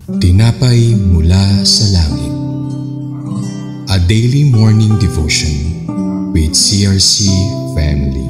Tinapay mula sa langit. A daily morning devotion with CRC family.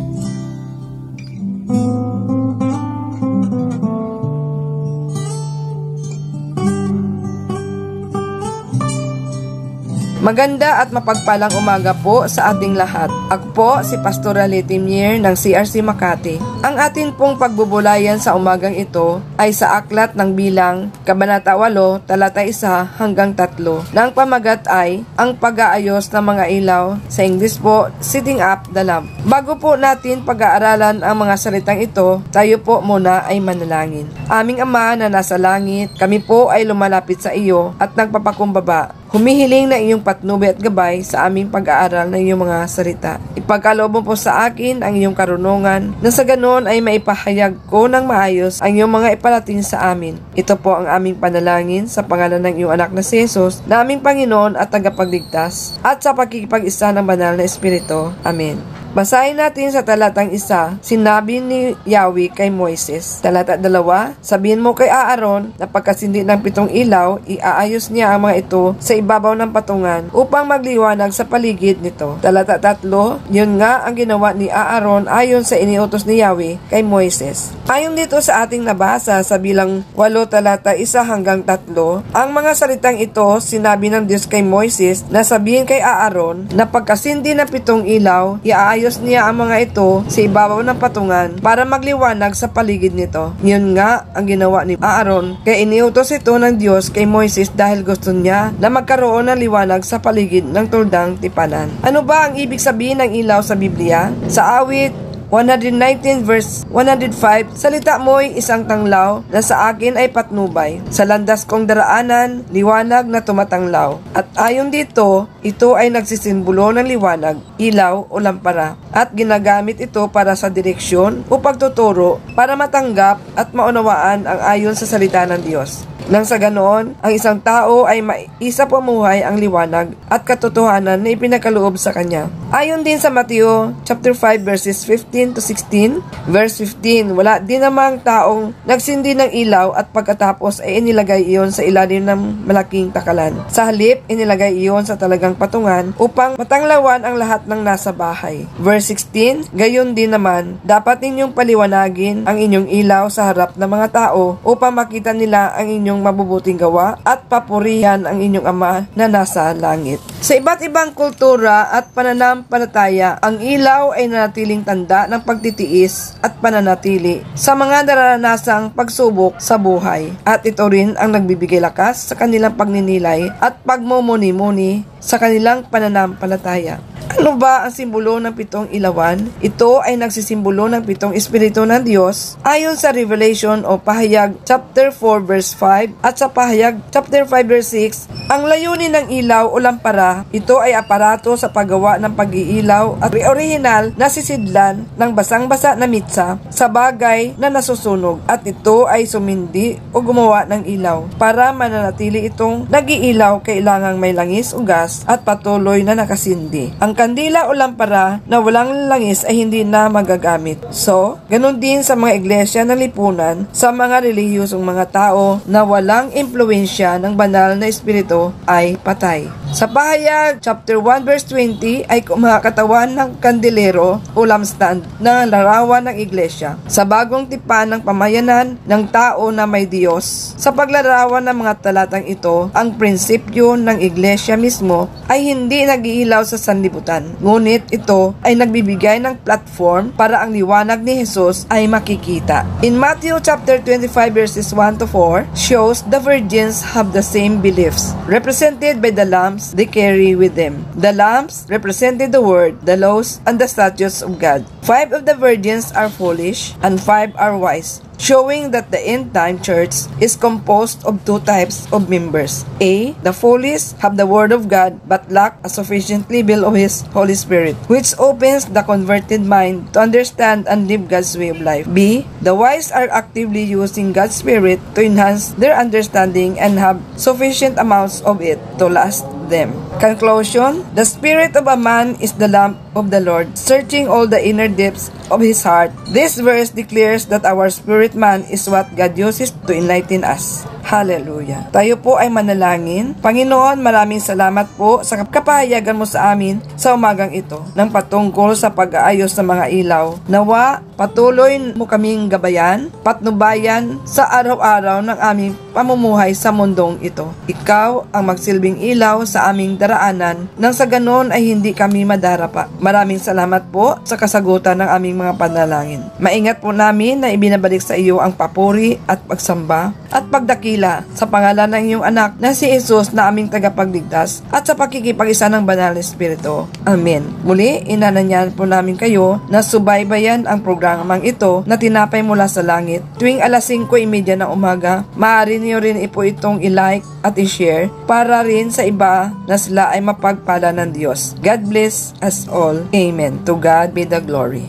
Maganda at mapagpalang umaga po sa ating lahat. Ako po si Pastor Letimier ng CRC Makati. Ang atin pong pagbubulayan sa umagang ito ay sa aklat ng Bilang, Kabanata 8, talata 1 hanggang 3, na ang pamagat ay ang pag-aayos ng mga ilaw, sa English po, setting up the lamp. Bago po natin pag-aaralan ang mga salitang ito, tayo po muna ay manalangin. Aming Ama na nasa langit, kami po ay lumalapit sa iyo at nagpapakumbaba. Humihiling na iyong patnubay at gabay sa aming pag-aaral ng iyong mga salita. Ipagkaloob mo po sa akin ang iyong karunungan, na sa ganon ay maipahayag ko ng maayos ang iyong mga iparating sa amin. Ito po ang aming panalangin sa pangalan ng iyong anak na si Jesus, na aming Panginoon at tagapagligtas, at sa pagkikipag-isa ng banal na Espiritu. Amen. Basahin natin sa talatang 1, sinabi ni Yahweh kay Moises. Talata 2, sabihin mo kay Aaron na pagkasindi ng 7 ilaw, iaayos niya ang mga ito sa ibabaw ng patungan upang magliwanag sa paligid nito. Talata 3, yun nga ang ginawa ni Aaron ayon sa iniutos ni Yahweh kay Moises. Ayon dito sa ating nabasa sa Bilang 8 talata 1 hanggang 3, ang mga salitang ito sinabi ng Diyos kay Moises na sabihin kay Aaron na pagkasindi ng 7 ilaw, iaayos niya ang mga ito sa ibabaw ng patungan para magliwanag sa paligid nito. Yun nga ang ginawa ni Aaron, kaya iniutos ito ng Diyos kay Moises dahil gusto niya na magkaroon ng liwanag sa paligid ng tuldang tipanan. Ano ba ang ibig sabihin ng ilaw sa Biblia? Sa awit 119 verse 105, salita mo'y isang tanglaw na sa akin ay patnubay. Sa landas kong daraanan, liwanag na tumatanglaw. At ayon dito, ito ay nagsisimbolo ng liwanag, ilaw o lampara. At ginagamit ito para sa direksyon o pagtuturo para matanggap at maunawaan ang ayon sa salita ng Diyos. Nang sa ganoon, ang isang tao ay maisa pamuhay ang liwanag at katotohanan na ipinagkaloob sa kanya. Ayon din sa Mateo chapter 5 verses 15 to 16, verse 15, wala din namang taong nagsindi ng ilaw at pagkatapos ay inilagay iyon sa ilalim ng malaking takalan. Sa halip, inilagay iyon sa talagang patungan upang matanglawan ang lahat ng nasa bahay. Verse 16, gayon din naman, dapat ninyong paliwanagin ang inyong ilaw sa harap ng mga tao upang makita nila ang inyong mabubuting gawa at papurihan ang inyong Ama na nasa langit. Sa iba't ibang kultura at pananampalataya, ang ilaw ay nanatiling tanda ng pagtitiis at pananatili sa mga naranasang pagsubok sa buhay. At ito rin ang nagbibigay lakas sa kanilang pagninilay at pagmumuni-muni sa kanilang pananampalataya. Ano ba ang simbolo ng 7 ilawan? Ito ay nagsisimbolo ng 7 Espiritu ng Diyos ayon sa Revelation o Pahayag chapter 4 verse 5 at sa Pahayag chapter 5 verse 6. Ang layunin ng ilaw o lampara, ito ay aparato sa paggawa ng pag-iilaw at orihinal na sisidlan ng basang-basa na mitsa sa bagay na nasusunog, at ito ay sumindi o gumawa ng ilaw. Para mananatili itong nag-iilaw, kailangang may langis o gas at patuloy na nakasindi. Ang kandila o lampara na walang langis ay hindi na magagamit. So, ganun din sa mga iglesia ng lipunan, sa mga relihiyosong mga tao na walang impluensya ng banal na espiritu ay patay. Sa Pahayag chapter 1 verse 20 ay kumakatawan ng kandelero o lampstand na larawan ng iglesia sa bagong tipan ng pamayanan ng tao na may Diyos. Sa paglarawan ng mga talatang ito, ang prinsipyo ng iglesia mismo ay hindi nag-iilaw sa sanlibutan, ngunit ito ay nagbibigay ng platform para ang liwanag ni Jesus ay makikita. In Matthew chapter 25 verses 1 to 4 shows the virgins have the same beliefs, represented by the lamps they carry with them. The lamps represented the word, the laws, and the statutes of God. 5 of the virgins are foolish, and 5 are wise, showing that the end-time church is composed of 2 types of members. A. The foolish have the word of God but lack a sufficient level of His Holy Spirit, which opens the converted mind to understand and live God's way of life. B. The wise are actively using God's Spirit to enhance their understanding and have sufficient amounts of it to last them. Conclusion: the spirit of a man is the lamp of the Lord, searching all the inner depths of His heart. This verse declares that our spirit man is what God uses to enlighten us. Hallelujah. Tayo po ay manalangin. Panginoon, maraming salamat po sa kapahayagan mo sa amin sa umagang ito ng patungkol sa pag-aayos ng mga ilaw. Nawa, patuloy mo kaming gabayan, patnubayan sa araw-araw ng aming pamumuhay sa mundong ito. Ikaw ang magsilbing ilaw sa aming daraanan nang sa ganon ay hindi kami madarapa. Maraming salamat po sa kasagutan ng aming mga panalangin. Maingat po namin na ibinabalik sa iyo ang papuri at pagsamba at pagdakila sa pangalan ng iyong anak na si Jesus na aming tagapagligtas at sa pakikipag-isa ng Banal na Espiritu. Amen. Muli, inananyahan po namin kayo na subaybayan ang programang ito na tinapay mula sa langit tuwing alas 5:30 ng umaga. Maaari niyo rin po itong i-like at i-share para rin sa iba na sila ay mapagpala ng Diyos. God bless us all. Amen. To God be the glory.